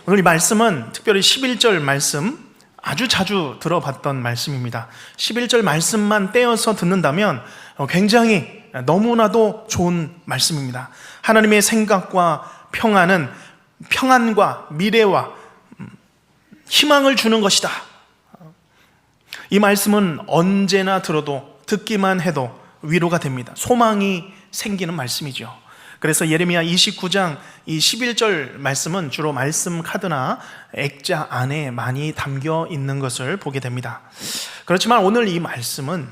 오늘 이 말씀은 특별히 11절 말씀, 아주 자주 들어봤던 말씀입니다. 11절 말씀만 떼어서 듣는다면 굉장히 너무나도 좋은 말씀입니다. 하나님의 생각과 평안은 평안과 미래와 희망을 주는 것이다. 이 말씀은 언제나 들어도 듣기만 해도 위로가 됩니다. 소망이 생기는 말씀이죠. 그래서 예레미야 29장 이 11절 말씀은 주로 말씀 카드나 액자 안에 많이 담겨 있는 것을 보게 됩니다. 그렇지만 오늘 이 말씀은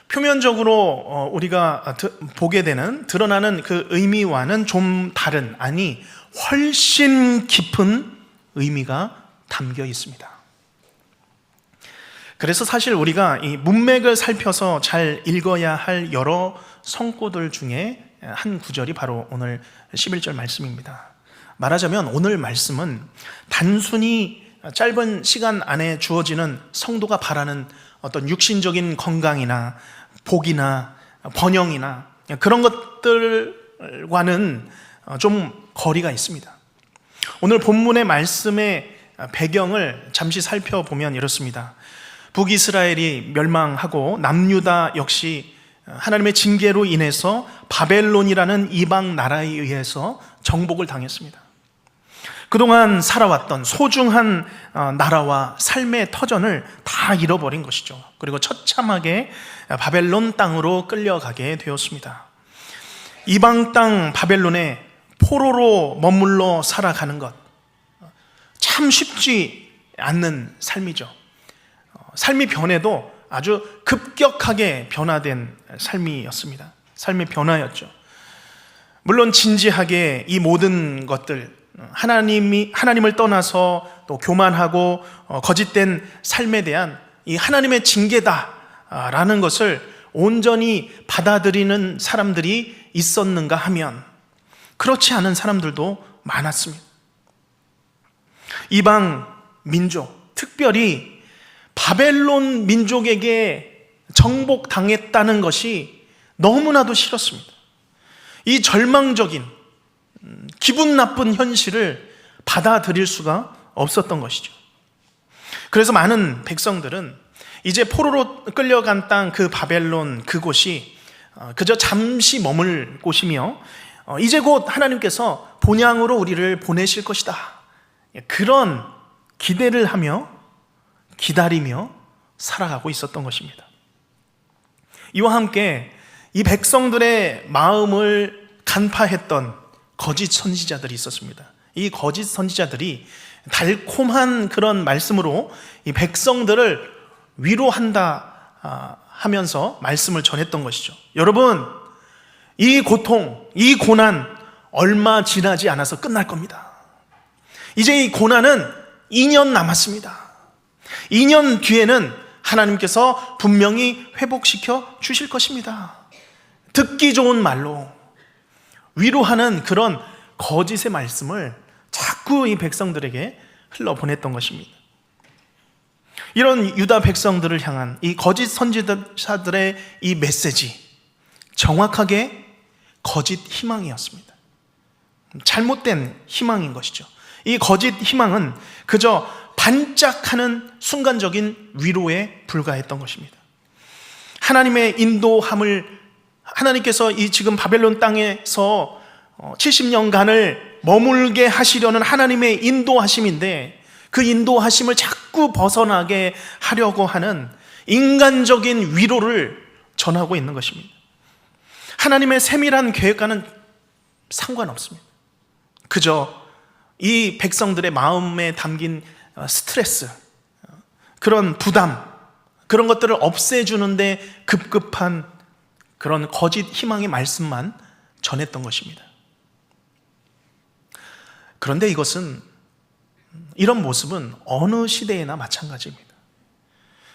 표면적으로 우리가 보게 되는, 드러나는 그 의미와는 좀 다른, 아니 훨씬 깊은 의미가 담겨 있습니다. 그래서 사실 우리가 이 문맥을 살펴서 잘 읽어야 할 여러 성구들 중에 한 구절이 바로 오늘 11절 말씀입니다. 말하자면 오늘 말씀은 단순히 짧은 시간 안에 주어지는 성도가 바라는 어떤 육신적인 건강이나 복이나 번영이나 그런 것들과는 좀 거리가 있습니다. 오늘 본문의 말씀의 배경을 잠시 살펴보면 이렇습니다. 북이스라엘이 멸망하고 남유다 역시 하나님의 징계로 인해서 바벨론이라는 이방 나라에 의해서 정복을 당했습니다. 그동안 살아왔던 소중한 나라와 삶의 터전을 다 잃어버린 것이죠. 그리고 처참하게 바벨론 땅으로 끌려가게 되었습니다. 이방 땅 바벨론에 포로로 머물러 살아가는 것, 참 쉽지 않는 삶이죠. 삶이 변해도 아주 급격하게 변화된 삶이었습니다. 삶의 변화였죠. 물론 진지하게 이 모든 것들, 하나님을 떠나서 또 교만하고 거짓된 삶에 대한 이 하나님의 징계다라는 것을 온전히 받아들이는 사람들이 있었는가 하면 그렇지 않은 사람들도 많았습니다. 이방 민족, 특별히 바벨론 민족에게 정복당했다는 것이 너무나도 싫었습니다. 이 절망적인 기분 나쁜 현실을 받아들일 수가 없었던 것이죠. 그래서 많은 백성들은 이제 포로로 끌려간 땅 그 바벨론 그곳이 그저 잠시 머물 곳이며 이제 곧 하나님께서 본향으로 우리를 보내실 것이다, 그런 기대를 하며 기다리며 살아가고 있었던 것입니다. 이와 함께 이 백성들의 마음을 간파했던 거짓 선지자들이 있었습니다. 이 거짓 선지자들이 달콤한 그런 말씀으로 이 백성들을 위로한다 하면서 말씀을 전했던 것이죠. 여러분, 이 고통, 이 고난 얼마 지나지 않아서 끝날 겁니다. 이제 이 고난은 2년 남았습니다. 2년 뒤에는 하나님께서 분명히 회복시켜 주실 것입니다. 듣기 좋은 말로 위로하는 그런 거짓의 말씀을 자꾸 이 백성들에게 흘러보냈던 것입니다. 이런 유다 백성들을 향한 이 거짓 선지자들의 이 메시지, 정확하게 거짓 희망이었습니다. 잘못된 희망인 것이죠. 이 거짓 희망은 그저 반짝하는 순간적인 위로에 불과했던 것입니다. 하나님의 인도함을, 하나님께서 이 지금 바벨론 땅에서 70년간을 머물게 하시려는 하나님의 인도하심인데, 그 인도하심을 자꾸 벗어나게 하려고 하는 인간적인 위로를 전하고 있는 것입니다. 하나님의 세밀한 계획과는 상관없습니다. 그저 이 백성들의 마음에 담긴 스트레스, 그런 부담, 그런 것들을 없애주는데 급급한 그런 거짓 희망의 말씀만 전했던 것입니다. 그런데 이런 모습은 어느 시대에나 마찬가지입니다.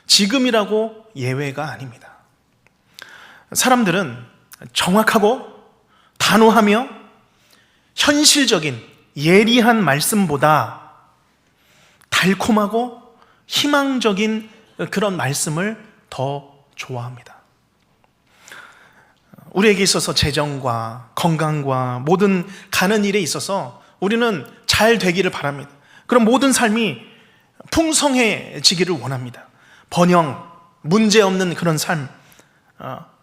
지금이라고 예외가 아닙니다. 사람들은 정확하고 단호하며 현실적인 예리한 말씀보다 달콤하고 희망적인 그런 말씀을 더 좋아합니다. 우리에게 있어서 재정과 건강과 모든 가는 일에 있어서 우리는 잘 되기를 바랍니다. 그럼 모든 삶이 풍성해지기를 원합니다. 번영, 문제없는 그런 삶,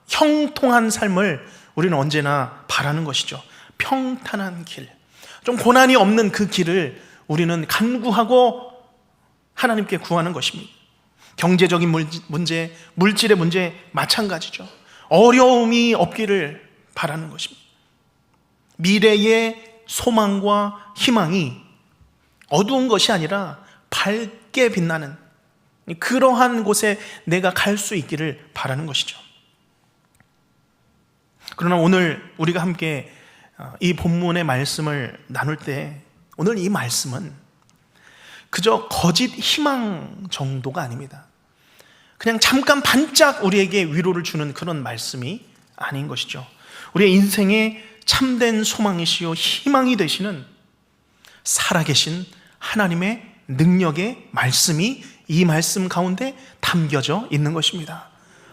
형통한 삶을 우리는 언제나 바라는 것이죠. 평탄한 길, 좀 고난이 없는 그 길을 우리는 간구하고 하나님께 구하는 것입니다. 경제적인 문제, 물질의 문제 마찬가지죠. 어려움이 없기를 바라는 것입니다. 미래의 소망과 희망이 어두운 것이 아니라 밝게 빛나는 그러한 곳에 내가 갈 수 있기를 바라는 것이죠. 그러나 오늘 우리가 함께 이 본문의 말씀을 나눌 때 오늘 이 말씀은 그저 거짓 희망 정도가 아닙니다. 그냥 잠깐 반짝 우리에게 위로를 주는 그런 말씀이 아닌 것이죠. 우리의 인생의 참된 소망이시요 희망이 되시는 살아계신 하나님의 능력의 말씀이 이 말씀 가운데 담겨져 있는 것입니다.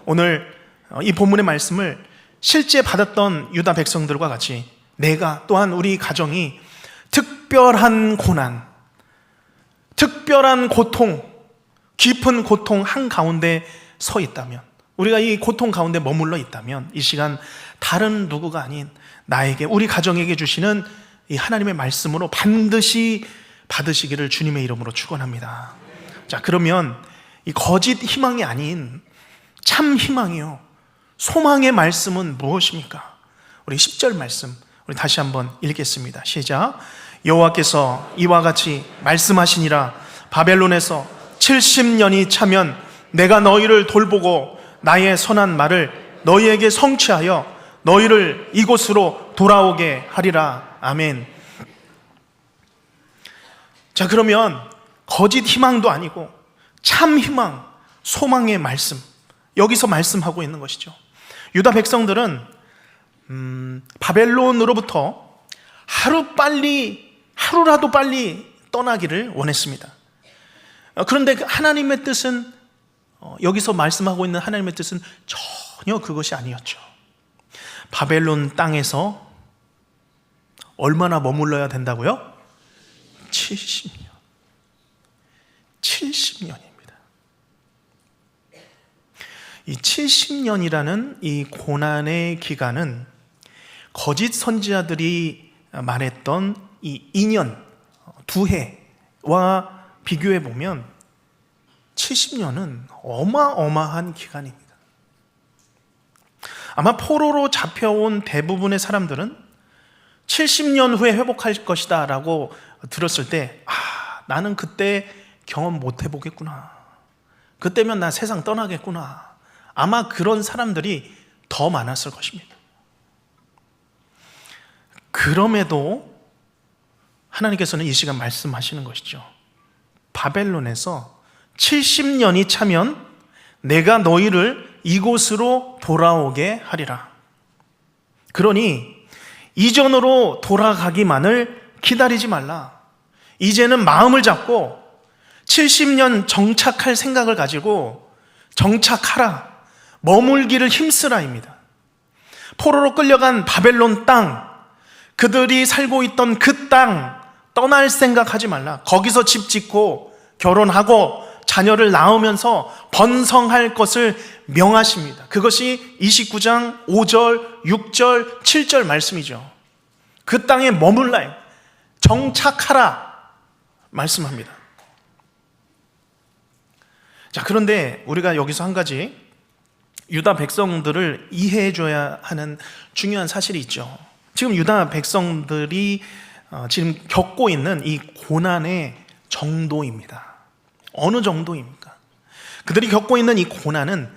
오늘 이 본문의 말씀을 실제 받았던 유다 백성들과 같이 내가 또한 우리 가정이 특별한 고난, 특별한 고통, 깊은 고통 한가운데 서 있다면, 우리가 이 고통 가운데 머물러 있다면 이 시간 다른 누구가 아닌 나에게, 우리 가정에게 주시는 이 하나님의 말씀으로 반드시 받으시기를 주님의 이름으로 축원합니다. 자, 그러면 이 거짓 희망이 아닌 참 희망이요, 소망의 말씀은 무엇입니까? 우리 10절 말씀 우리 다시 한번 읽겠습니다. 시작. 여호와께서 이와 같이 말씀하시니라. 바벨론에서 70년이 차면 내가 너희를 돌보고 나의 선한 말을 너희에게 성취하여 너희를 이곳으로 돌아오게 하리라. 아멘. 자, 그러면 거짓 희망도 아니고 참 희망, 소망의 말씀, 여기서 말씀하고 있는 것이죠. 유다 백성들은 바벨론으로부터 하루라도 빨리 떠나기를 원했습니다. 그런데 하나님의 뜻은, 여기서 말씀하고 있는 하나님의 뜻은 전혀 그것이 아니었죠. 바벨론 땅에서 얼마나 머물러야 된다고요? 70년. 70년입니다. 이 70년이라는 이 고난의 기간은 거짓 선지자들이 말했던 이 2년, 2해와 비교해 보면 70년은 어마어마한 기간입니다. 아마 포로로 잡혀온 대부분의 사람들은 70년 후에 회복할 것이다 라고 들었을 때, 나는 그때 경험 못 해보겠구나, 그때면 나 세상 떠나겠구나, 아마 그런 사람들이 더 많았을 것입니다. 그럼에도 하나님께서는 이 시간 말씀하시는 것이죠. 바벨론에서 70년이 차면 내가 너희를 이곳으로 돌아오게 하리라. 그러니 이전으로 돌아가기만을 기다리지 말라. 이제는 마음을 잡고 70년 정착할 생각을 가지고 정착하라, 머물기를 힘쓰라입니다. 포로로 끌려간 바벨론 땅, 그들이 살고 있던 그 땅 떠날 생각하지 말라. 거기서 집 짓고 결혼하고 자녀를 낳으면서 번성할 것을 명하십니다. 그것이 29장 5절, 6절, 7절 말씀이죠. 그 땅에 머물라요. 정착하라 말씀합니다. 자, 그런데 우리가 여기서 한 가지 유다 백성들을 이해해 줘야 하는 중요한 사실이 있죠. 지금 유다 백성들이 지금 겪고 있는 이 고난의 정도입니다. 어느 정도입니까? 그들이 겪고 있는 이 고난은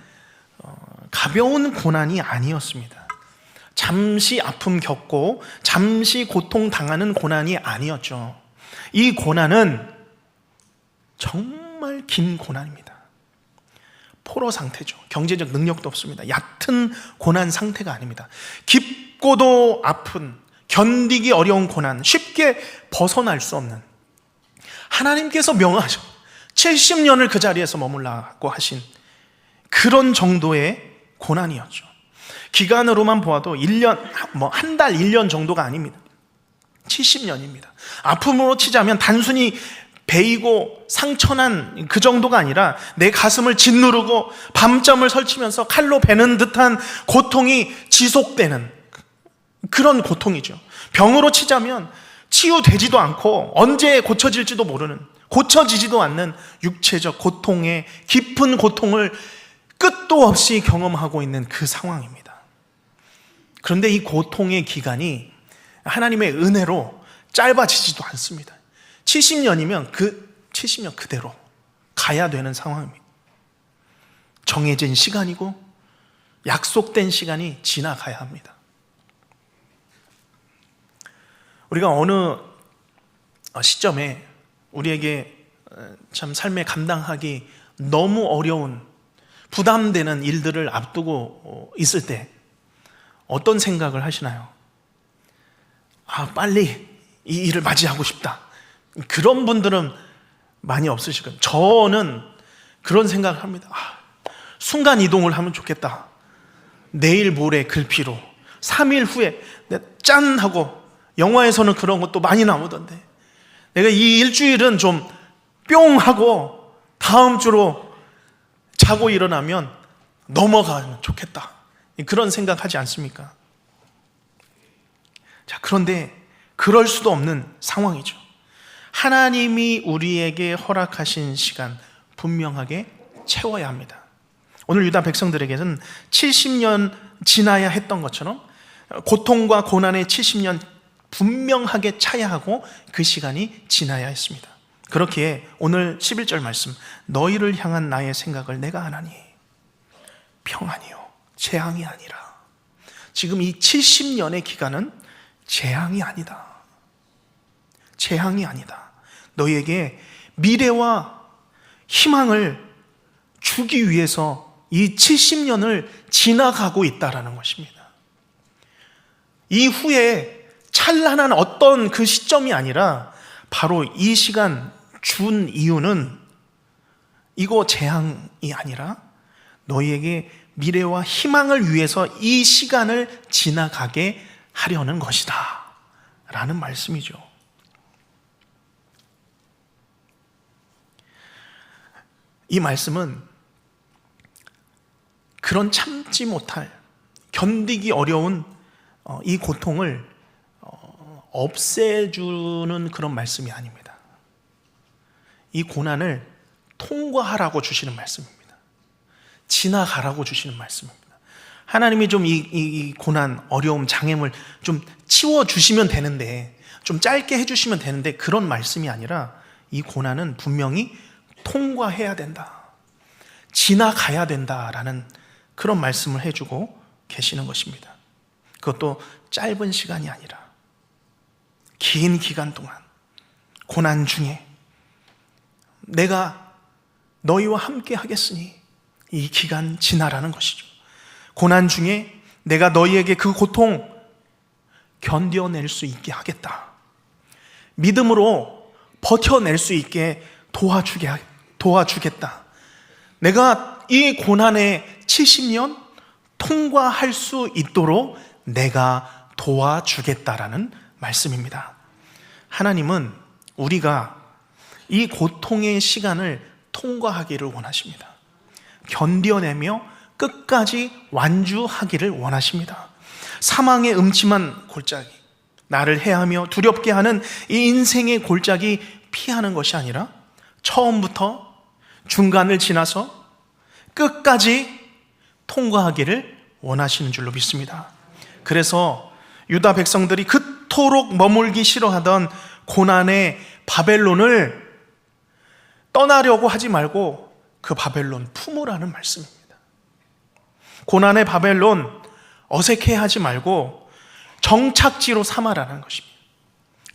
가벼운 고난이 아니었습니다. 잠시 아픔 겪고 잠시 고통 당하는 고난이 아니었죠. 이 고난은 정말 긴 고난입니다. 포로 상태죠. 경제적 능력도 없습니다. 얕은 고난 상태가 아닙니다. 깊고도 아픈, 견디기 어려운 고난, 쉽게 벗어날 수 없는, 하나님께서 명하셔 70년을 그 자리에서 머물라고 하신 그런 정도의 고난이었죠. 기간으로만 보아도 1년, 한 달, 1년 정도가 아닙니다. 70년입니다. 아픔으로 치자면 단순히 베이고 상처난 그 정도가 아니라 내 가슴을 짓누르고 밤잠을 설치면서 칼로 베는 듯한 고통이 지속되는 그런 고통이죠. 병으로 치자면 치유되지도 않고 언제 고쳐질지도 모르는, 고쳐지지도 않는 육체적 고통의 깊은 고통을 끝도 없이 경험하고 있는 그 상황입니다. 그런데 이 고통의 기간이 하나님의 은혜로 짧아지지도 않습니다. 70년이면 그 70년 그대로 가야 되는 상황입니다. 정해진 시간이고 약속된 시간이 지나가야 합니다. 우리가 어느 시점에 우리에게 참 삶에 감당하기 너무 어려운 부담되는 일들을 앞두고 있을 때 어떤 생각을 하시나요? 빨리 이 일을 맞이하고 싶다. 그런 분들은 많이 없으실 겁니다. 저는 그런 생각을 합니다. 순간 이동을 하면 좋겠다. 내일 모레 글피로 3일 후에 짠 하고, 영화에서는 그런 것도 많이 나오던데 내가 이 일주일은 좀 뿅 하고 다음 주로 자고 일어나면 넘어가면 좋겠다. 그런 생각하지 않습니까? 자, 그런데 그럴 수도 없는 상황이죠. 하나님이 우리에게 허락하신 시간 분명하게 채워야 합니다. 오늘 유다 백성들에게는 70년 지나야 했던 것처럼 고통과 고난의 70년 분명하게 차야 하고 그 시간이 지나야 했습니다. 그렇기에 오늘 11절 말씀, 너희를 향한 나의 생각을 내가 아나니 평안이요 재앙이 아니라. 지금 이 70년의 기간은 재앙이 아니다. 재앙이 아니다. 너희에게 미래와 희망을 주기 위해서 이 70년을 지나가고 있다라는 것입니다. 이후에 찬란한 어떤 그 시점이 아니라 바로 이 시간 준 이유는 이거 재앙이 아니라 너희에게 미래와 희망을 위해서 이 시간을 지나가게 하려는 것이다 라는 말씀이죠. 이 말씀은 그런 참지 못할, 견디기 어려운 이 고통을 없애주는 그런 말씀이 아닙니다. 이 고난을 통과하라고 주시는 말씀입니다. 지나가라고 주시는 말씀입니다. 하나님이 좀 이 고난, 어려움, 장애물 좀 치워주시면 되는데, 좀 짧게 해주시면 되는데, 그런 말씀이 아니라 이 고난은 분명히 통과해야 된다, 지나가야 된다라는 그런 말씀을 해주고 계시는 것입니다. 그것도 짧은 시간이 아니라 긴 기간 동안 고난 중에 내가 너희와 함께 하겠으니 이 기간 지나라는 것이죠. 고난 중에 내가 너희에게 그 고통 견뎌낼 수 있게 하겠다. 믿음으로 버텨낼 수 있게 도와주겠다. 내가 이 고난의 70년 통과할 수 있도록 내가 도와주겠다라는 말씀입니다. 하나님은 우리가 이 고통의 시간을 통과하기를 원하십니다. 견뎌내며 끝까지 완주하기를 원하십니다. 사망의 음침한 골짜기, 나를 해하며 두렵게 하는 이 인생의 골짜기 피하는 것이 아니라 처음부터 중간을 지나서 끝까지 통과하기를 원하시는 줄로 믿습니다. 그래서 유다 백성들이 그토록 머물기 싫어하던 고난의 바벨론을 떠나려고 하지 말고 그 바벨론 품으라는 말씀입니다. 고난의 바벨론 어색해하지 말고 정착지로 삼아라는 것입니다.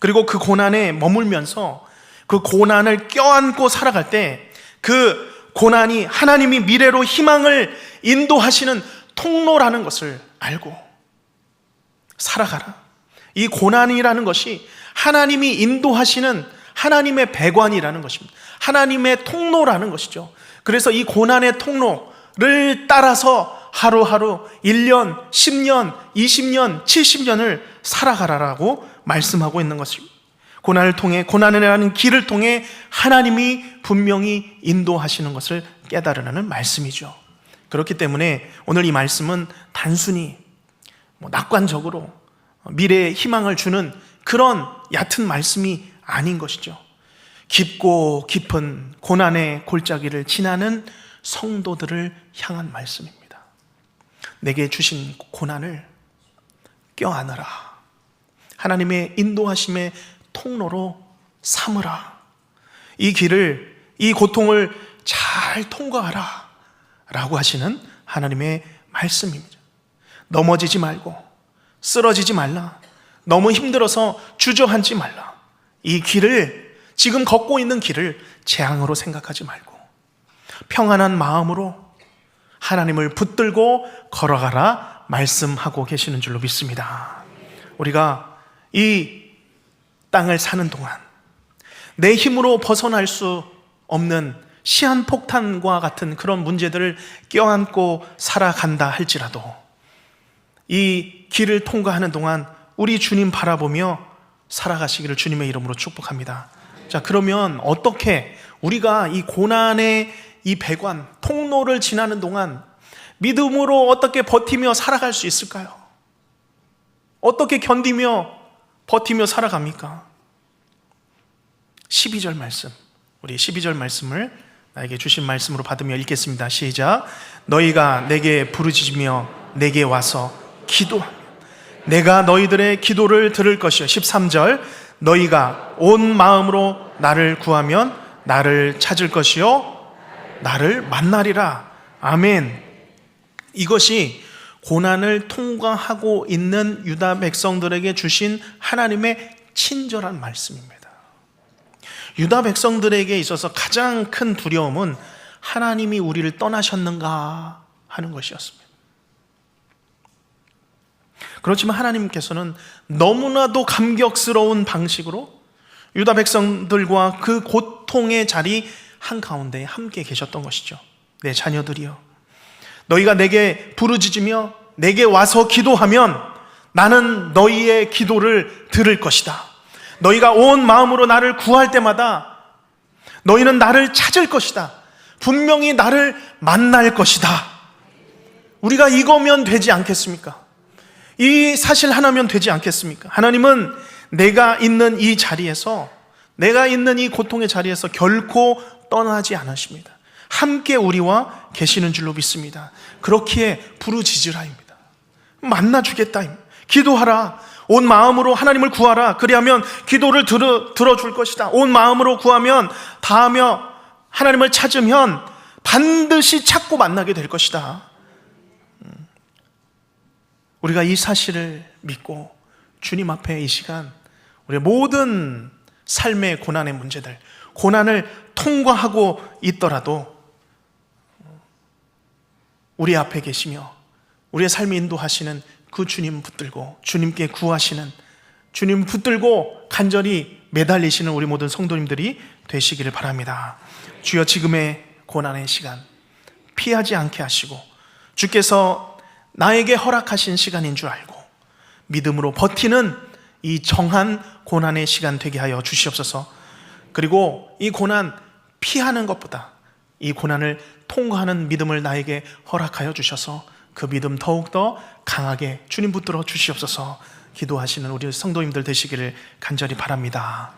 그리고 그 고난에 머물면서 그 고난을 껴안고 살아갈 때 그 고난이 하나님이 미래로 희망을 인도하시는 통로라는 것을 알고 살아가라. 이 고난이라는 것이 하나님이 인도하시는 하나님의 배관이라는 것입니다. 하나님의 통로라는 것이죠. 그래서 이 고난의 통로를 따라서 하루하루 1년, 10년, 20년, 70년을 살아가라라고 말씀하고 있는 것입니다. 고난을 통해, 고난이라는 길을 통해 하나님이 분명히 인도하시는 것을 깨달으라는 말씀이죠. 그렇기 때문에 오늘 이 말씀은 단순히 낙관적으로 미래의 희망을 주는 그런 얕은 말씀이 아닌 것이죠. 깊고 깊은 고난의 골짜기를 지나는 성도들을 향한 말씀입니다. 내게 주신 고난을 껴안으라. 하나님의 인도하심의 통로로 삼으라. 이 길을, 이 고통을 잘 통과하라 라고 하시는 하나님의 말씀입니다. 넘어지지 말고 쓰러지지 말라. 너무 힘들어서 주저앉지 말라. 이 길을, 지금 걷고 있는 길을 재앙으로 생각하지 말고 평안한 마음으로 하나님을 붙들고 걸어가라 말씀하고 계시는 줄로 믿습니다. 우리가 이 땅을 사는 동안 내 힘으로 벗어날 수 없는 시한폭탄과 같은 그런 문제들을 껴안고 살아간다 할지라도 이 길을 통과하는 동안 우리 주님 바라보며 살아가시기를 주님의 이름으로 축복합니다. 자, 그러면 어떻게 우리가 이 고난의 이 배관, 통로를 지나는 동안 믿음으로 어떻게 버티며 살아갈 수 있을까요? 어떻게 견디며 버티며 살아갑니까? 12절 말씀, 우리 12절 말씀을 나에게 주신 말씀으로 받으며 읽겠습니다. 시작. 너희가 내게 부르짖으며 내게 와서 기도하면 내가 너희들의 기도를 들을 것이요. 13절. 너희가 온 마음으로 나를 구하면 나를 찾을 것이요 나를 만나리라. 아멘. 이것이 고난을 통과하고 있는 유다 백성들에게 주신 하나님의 친절한 말씀입니다. 유다 백성들에게 있어서 가장 큰 두려움은 하나님이 우리를 떠나셨는가 하는 것이었습니다. 그렇지만 하나님께서는 너무나도 감격스러운 방식으로 유다 백성들과 그 고통의 자리 한가운데 함께 계셨던 것이죠. 내 자녀들이여, 너희가 내게 부르짖으며 내게 와서 기도하면 나는 너희의 기도를 들을 것이다. 너희가 온 마음으로 나를 구할 때마다 너희는 나를 찾을 것이다. 분명히 나를 만날 것이다. 우리가 이거면 되지 않겠습니까? 이 사실 하나면 되지 않겠습니까? 하나님은 내가 있는 이 자리에서, 내가 있는 이 고통의 자리에서 결코 떠나지 않으십니다. 함께 우리와 계시는 줄로 믿습니다. 그렇기에 부르짖으라입니다. 만나주겠다. 기도하라. 온 마음으로 하나님을 구하라. 그리하면 기도를 들어줄 것이다. 온 마음으로 구하면, 다하며 하나님을 찾으면 반드시 찾고 만나게 될 것이다. 우리가 이 사실을 믿고 주님 앞에 이 시간 우리의 모든 삶의 고난의 문제들, 고난을 통과하고 있더라도 우리 앞에 계시며 우리의 삶을 인도하시는 그 주님 붙들고 주님께 구하시는, 주님 붙들고 간절히 매달리시는 우리 모든 성도님들이 되시기를 바랍니다. 주여, 지금의 고난의 시간 피하지 않게 하시고 주께서 나에게 허락하신 시간인 줄 알고 믿음으로 버티는 이 정한 고난의 시간 되게 하여 주시옵소서. 그리고 이 고난 피하는 것보다 이 고난을 통과하는 믿음을 나에게 허락하여 주셔서 그 믿음 더욱더 강하게 주님 붙들어 주시옵소서. 기도하시는 우리 성도님들 되시기를 간절히 바랍니다.